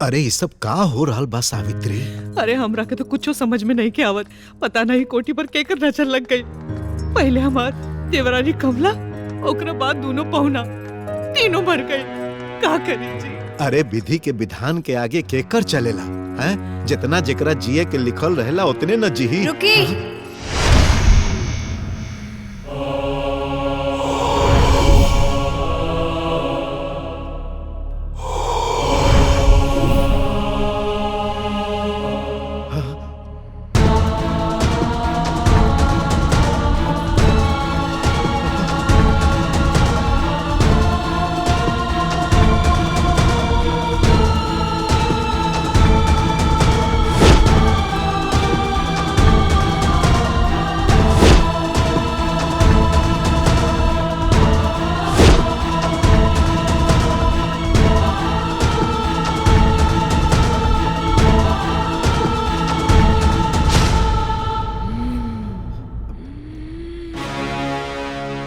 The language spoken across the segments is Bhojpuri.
अरे ये सब का हो रहल बा सावित्री? अरे हमरा के तो कुछो समझ में नहीं के आवत। पता नहीं कोठी पर केकर नजर लग गई। पहले हमार देवरानी कमला, ओकरा बाद दोनों पहुना, तीनों मर गए। का करी जी? अरे विधि के विधान के आगे केकर चलेला हैं? जितना जेकरा जिए के लिखल रहेला उतने न जिही। रुकी।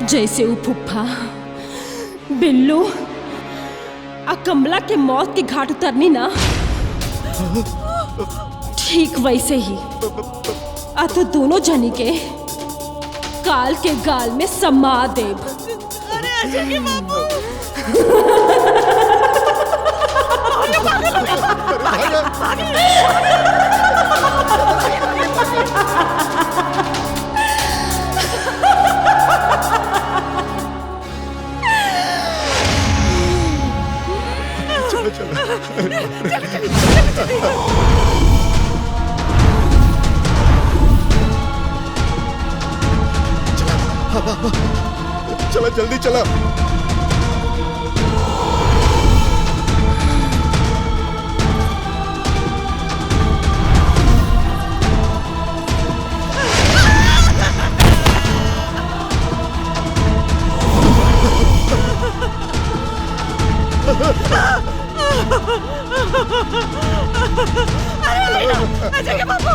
जैसे वो फुफ्फा बिल्लू आ कमला के मौत के घाट उतरनी ना, ठीक वैसे ही आ तो दोनों जनी के काल के गाल में समा देव। अरे अजय के बाबू। चला जल्दी चला। अजय के बाबू।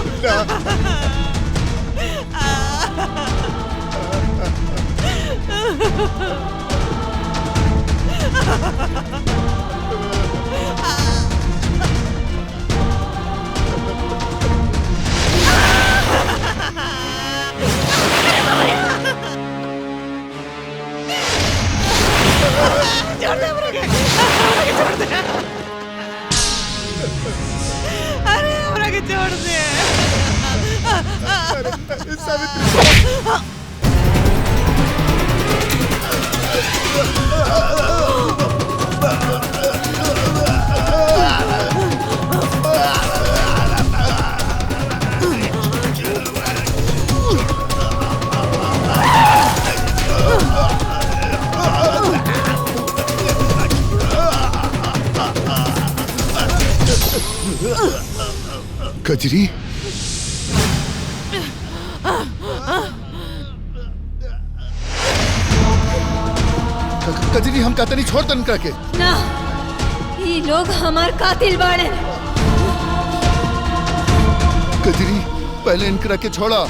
अरे हमरा के छोड़ दे। कजरी, कजरी हम कहते नहीं छोड़ तन करके ना, ये लोग हमार कातिल बाड़े। कजरी पहले इनकरा के छोड़ा।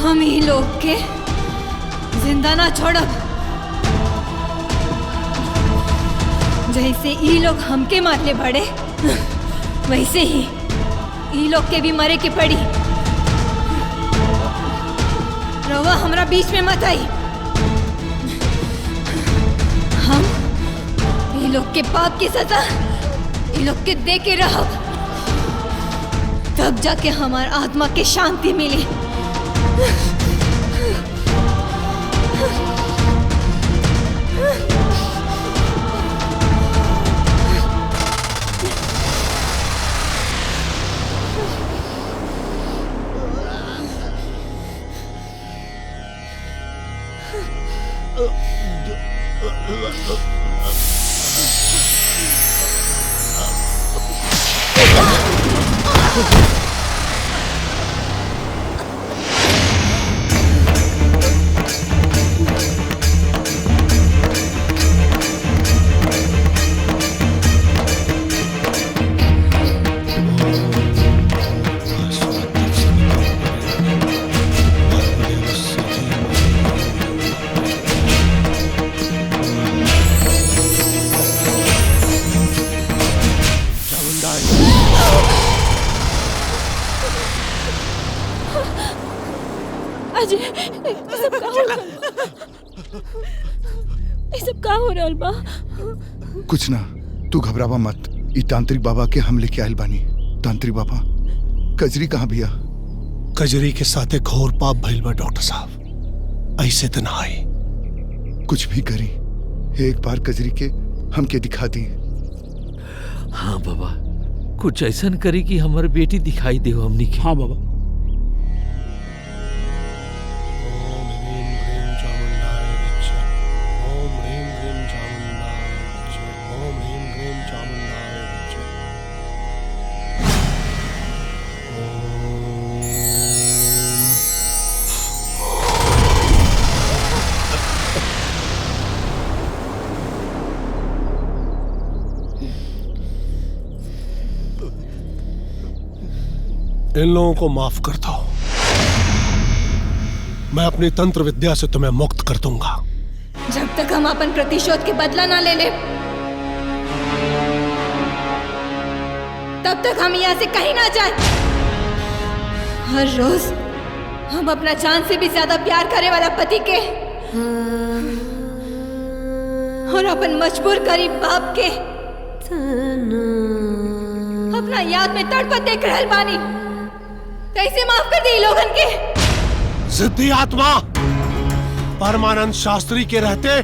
हम ही लोग के जिंदा ना छोड़ब। जैसे ई लोग हमके मारले बड़े, वैसे ही ई लोग के भी मरे के पड़ी। रवा हमरा बीच में मत आई। हम ई लोग के पाप की सजा ई लोग के दे के रहब, तब जाके हमार आत्मा के शांति मिली। ये सब का हो रहल बा? कुछ ना, तू घबरावा मत। ई तांत्रिक बाबा के हम लेके आयल बानी। तांत्रिक बाबा, कजरी कहाँ बिया? कजरी के साथे घोर पाप भइल बा डॉक्टर साहब, ऐसे तो ना आई। कुछ भी करी, एक बार कजरी के हमके दिखा दी। हाँ बाबा, कुछ ऐसा करी कि हमारी बेटी दिखाई दे हमनी के। हाँ बाबा। इन लोगों को माफ कर दो, मैं अपनी तंत्र विद्या से तुम्हें मुक्त कर दूंगा। जब तक हम अपन प्रतिशोध के बदला ना ले ले, तब तक हम यहाँ से कहीं ना जाए। हर रोज हम अपना जान से भी ज्यादा प्यार करने वाला पति के और अपन मजबूर गरीब बाप के अपना याद में तड़पत देख रहल बानी। कैसे माफ कर दी लोगन के? जिद्दी आत्मा, परमानंद शास्त्री के रहते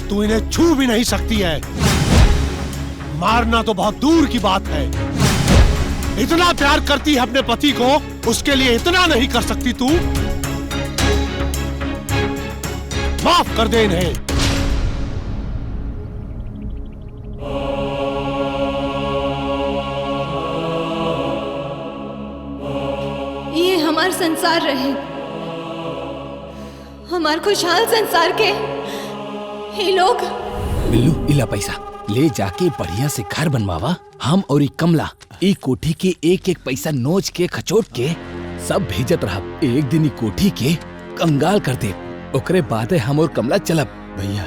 तू इन्हें छू भी नहीं सकती है। मारना तो बहुत दूर की बात है। इतना प्यार करती है अपने पति को, उसके लिए इतना नहीं कर सकती तू? माफ कर दे इन्हें। ये हमार संसार रहे, हमार खुशहाल संसार के ये लोग। बिल्लू, इला पैसा ले जाके बढ़िया से घर बनवावा। हम और कमला ई कोठी के एक एक पैसा नोच के खचोट के सब भेजत रहा। एक दिन ई कोठी के कंगाल कर दे, ओकरे बाद हम और कमला चलब। भैया,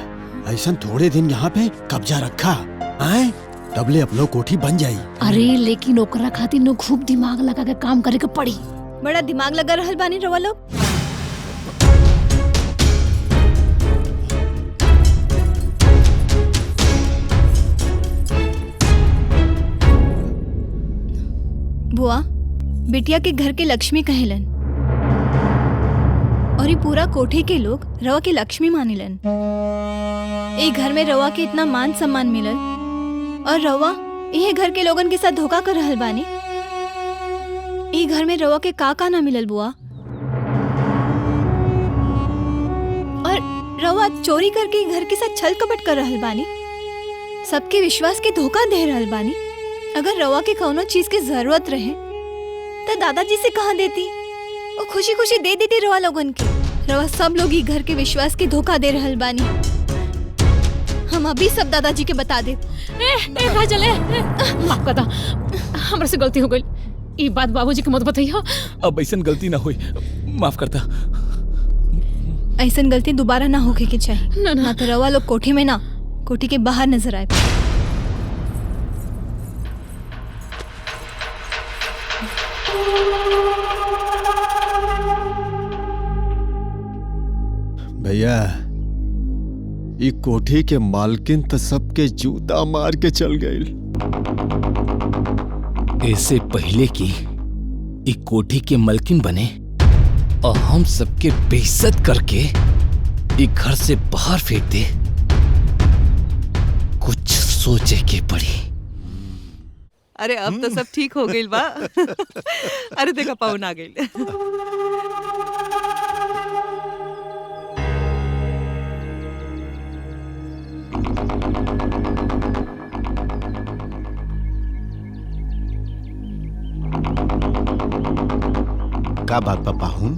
ऐसा थोड़े दिन यहाँ पे कब्जा रखा आए, तबले अपनो कोठी बन जाई। अरे लेकिन ओकरा खातिर नो खूब दिमाग लगा के काम करे के पड़ी। बड़ा दिमाग लगा रहल बानी रवा लोग। बुआ, बिटिया के घर के लक्ष्मी कहेलन और ये पूरा कोठी के लोग रवा के लक्ष्मी मानिलन। एक घर में रवा के इतना मान सम्मान मिलल और रवा ये घर के लोगन के साथ धोखा कर रहल बानी। ये घर में रवा के का ना मिलल बुआ, और रवा चोरी करके घर के साथ छल कपट कर रहल बानी, सबके विश्वास के धोखा दे रहल बानी। अगर रवा के कौनो चीज की जरूरत रहे तो दादाजी से कहा देती, वो खुशी खुशी दे देती रवा लोगन के। रवा सब लोग ही घर के विश्वास के धोखा दे रहल बानी। हम अभी सब दादाजी के बता दे। राजल, माफ कर दा, हमरे से गलती हो गई। ई बात बाबूजी के मत बताइयो। अब ऐसा गलती ना हुई, माफ करता। ऐसा गलती दोबारा ना होके के चाहिए, ना तो रवा लोग कोठी में ना कोठी के बाहर नजर आए। भैया, ई कोठी के मालकिन तो सबके जूता मार के चल गई। इससे पहले कि ई कोठी के मालकिन बने और हम सबके बेइज्जत करके ई घर से बाहर फेंक दे, कुछ सोचे के पड़ी। अरे अब तो सब ठीक हो गई बा। अरे देखा, पाउन आ गई। का बात बा पाहुन?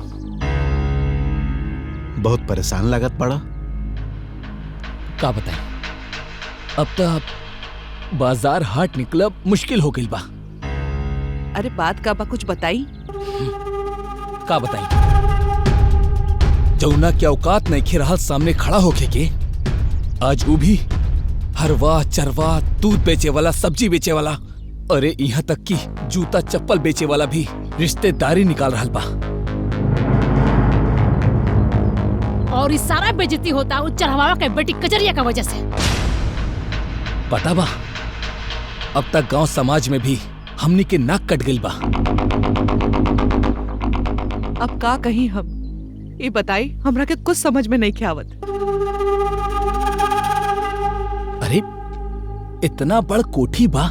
बहुत परेशान लागत पड़ा। का बताएं, अब तो बाजार हाट निकलब मुश्किल हो गई बा। अरे बात का बा, कुछ बताई। का बताई, जौना के औकात नहीं रहा सामने खड़ा होके के, आज वो भी हरवा चरवा, दूध बेचे वाला, सब्जी बेचे वाला, अरे यहाँ तक कि जूता चप्पल बेचे वाला भी रिश्तेदारी निकाल रहा बा। और इस सारा बेइज्जती होता उस चढ़ावा के बेटी कजरिया का वजह से। पता बा, अब तक गांव समाज में भी हमनी के नाक कट गइल बा। अब का कहीं हम, ये बताई हमरा के कुछ समझ में नहीं आवत। अरे इतना बड़ कोठी बा,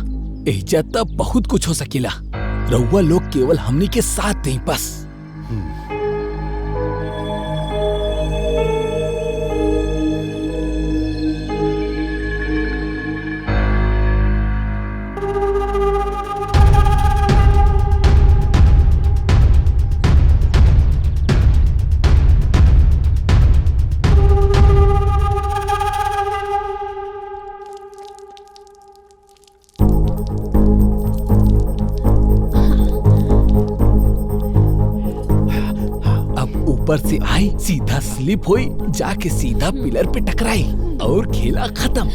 एहिजा त बहुत कुछ हो सकेला। रउआ लोग केवल हमनी के साथ दें बस। ऊपर से आई सीधा स्लिप हुई, जाके सीधा पिलर पे टकराई और खेला खत्म।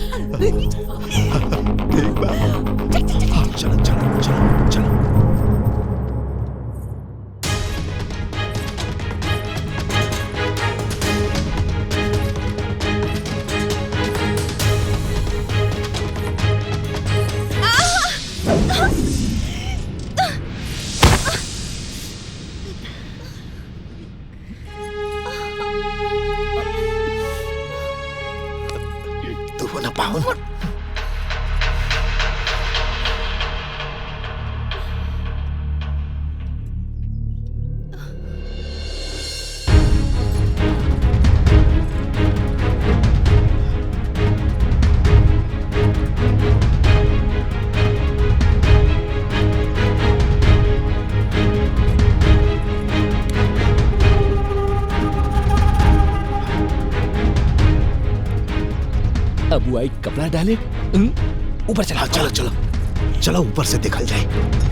चलो चलो चलो चलो। अबू आई कपड़ा डाले, ऊपर चला। चलो चलो चलो, ऊपर से देखल जाए।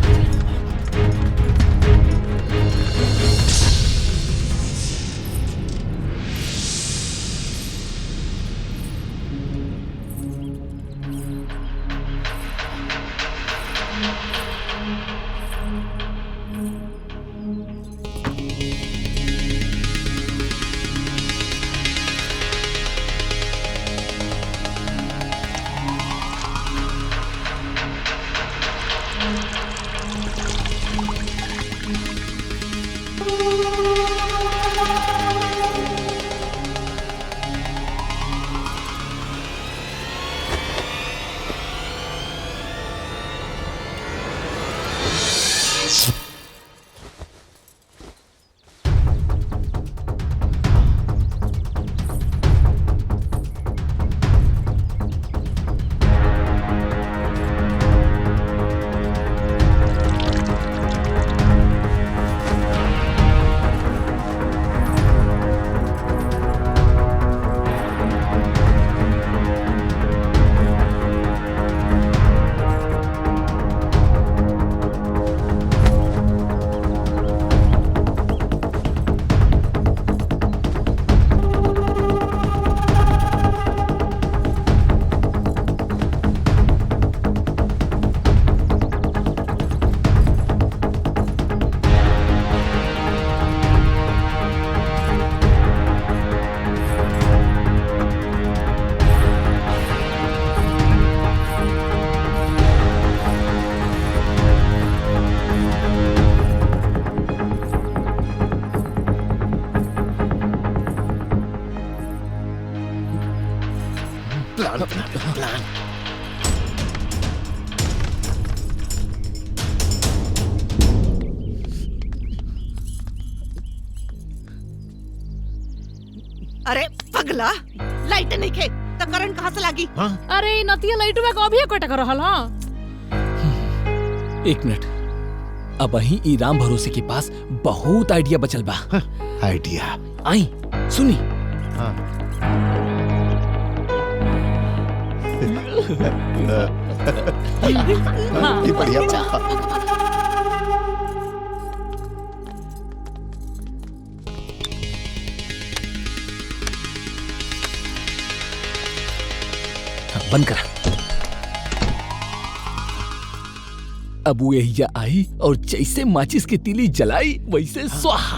प्लान। अरे पगला, लाइट नहीं खे तो करंट कहाँ से लागी? अरे नतिया लाइट में कभी कोई टकर रहल। हाँ, एक मिनट, अब ही ई राम भरोसे के पास बहुत आइडिया बचल बा। आइडिया आई सुनी। ये बढ़िया बा। बंद करा। अब वो यही आई और जैसे माचिस की तीली जलाई वैसे स्वाहा।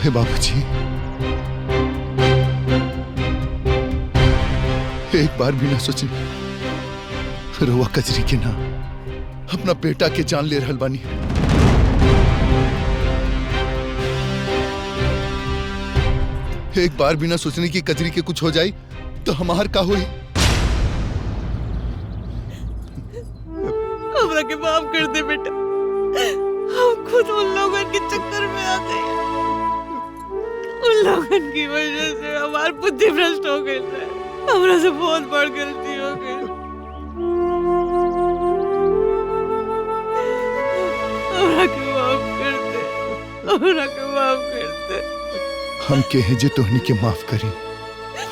काहे बाबूजी? एक बार भी ना सोची रउआ कजरी के ना अपना बेटा के जान ले रहल बानी। एक बार भी ना सोचने की कजरी के कुछ हो जाए तो हमार का हुई। हमरा के माफ कर दे बेटा, हम खुद उन लोगों के चक्कर में आ गए। उन लोगों की वजह से हमारी बुद्धि भ्रष्ट हो गई है। हमरा से बहुत बड़ गलती हो गई। हमरा के माफ कर दे, हमरा के माफ कर दे। हम के जे तोहनी के माफ करी।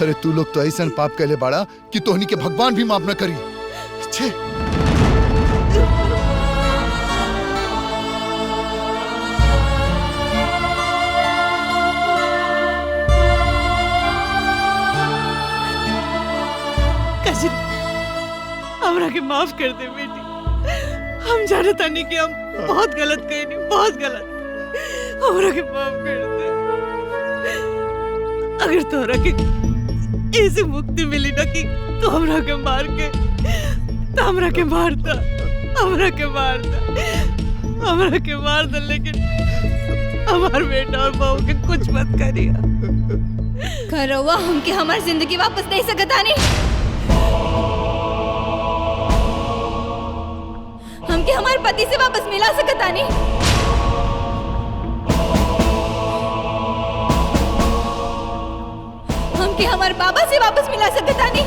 अरे तू लोग तो ऐसा पाप कैले बाड़ा कि तोहनी के भगवान भी माफ न करी। छे हमरा के माफ कर दे बेटी। हम जानता नहीं कि हम बहुत गलत कहे, नहीं बहुत गलत। हमरा के माफ कर दे। अगर तोरा के ऐसी मुक्ति मिली ना कि तू हमरा के मार के, तो हमरा के मारता, हमरा के मारता, हमरा के मार दे, लेकिन हमार बेटा और बहू के कुछ मत करिया। करवा हमके हमारी जिंदगी वापस नहीं सकता नहीं। हमके हमारे पति से वापस मिला सकता नहीं। हमके हमारे बाबा से वापस मिला सकता नहीं।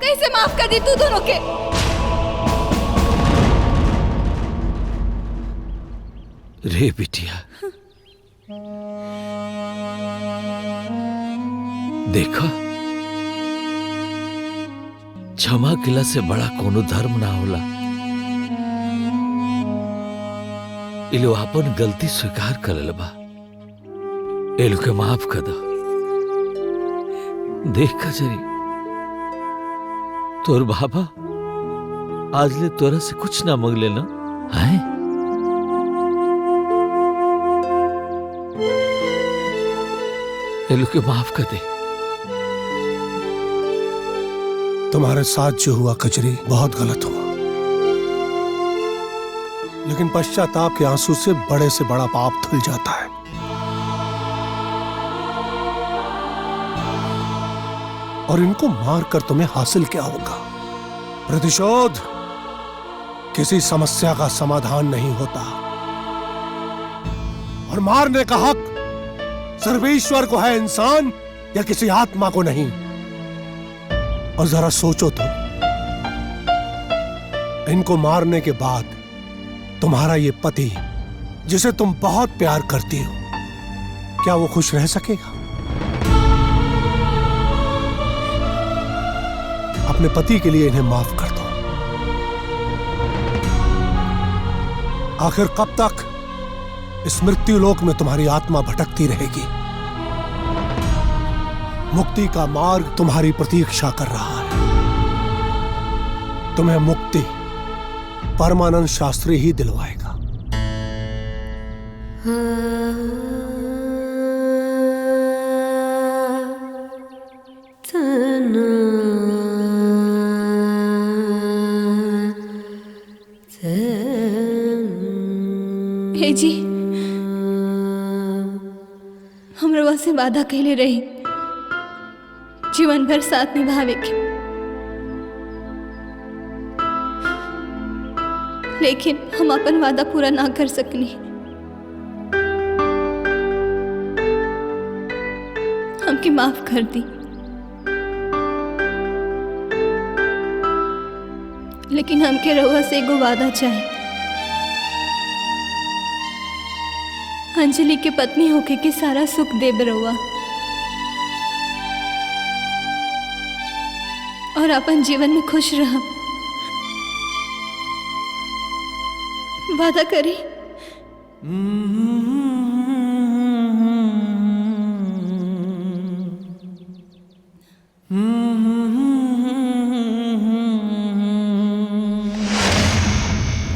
कैसे माफ कर दी तू दोनों के? रे बिटिया, देखो क्षमा किला से बड़ा कोनो धर्म ना होला। ये लोग अपन गलती स्वीकार करल बा, ये लोग के माफ कर दो। देख कजरी, तोर बाबा आज ले तोरा से कुछ ना मांगले ना है। ये लोग के माफ कर दे। तुम्हारे साथ जो हुआ कजरी बहुत गलत हुआ, लेकिन पश्चाताप के आंसू से बड़ा पाप धुल जाता है। और इनको मारकर तुम्हें हासिल क्या होगा? प्रतिशोध किसी समस्या का समाधान नहीं होता, और मारने का हक सिर्फ ईश्वर को है, इंसान या किसी आत्मा को नहीं। और जरा सोचो तो, इनको मारने के बाद तुम्हारा ये पति जिसे तुम बहुत प्यार करती हो, क्या वो खुश रह सकेगा? अपने पति के लिए इन्हें माफ कर दो। आखिर कब तक इस मृत्यु लोक में तुम्हारी आत्मा भटकती रहेगी? मुक्ति का मार्ग तुम्हारी प्रतीक्षा कर रहा है। तुम्हें मुक्ति परमानंद शास्त्री ही दिलवाएगा। हे जी, हम रवा से वादा कहले रही जीवन भर साथ निभावे के, लेकिन हम अपन वादा पूरा ना कर सकनी। हमके माफ कर दी, लेकिन हमके रउआ से एगो वादा चाहे। अंजलि के पत्नी होके के सारा सुख देब रउआ, और अपन जीवन में खुश रह। वादा करी।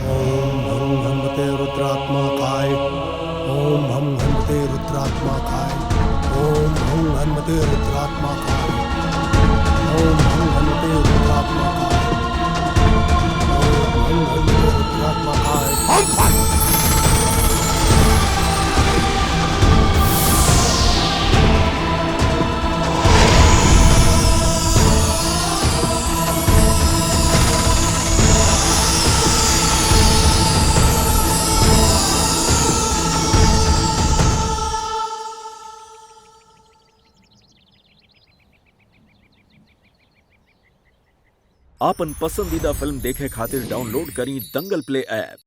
ओम रुद्रात्माकाय ओम हम हनुमते रुद्रात्माकाय ओम हम हनुमते रुद्रात्माकाय ओम हम हनुमते रुद्रात्माकाय ओम हम हनुमते रुद्रात्माकाय हम फट। आपन पसंदीदा फिल्म देखे खातिर डाउनलोड करी दंगल प्ले ऐप।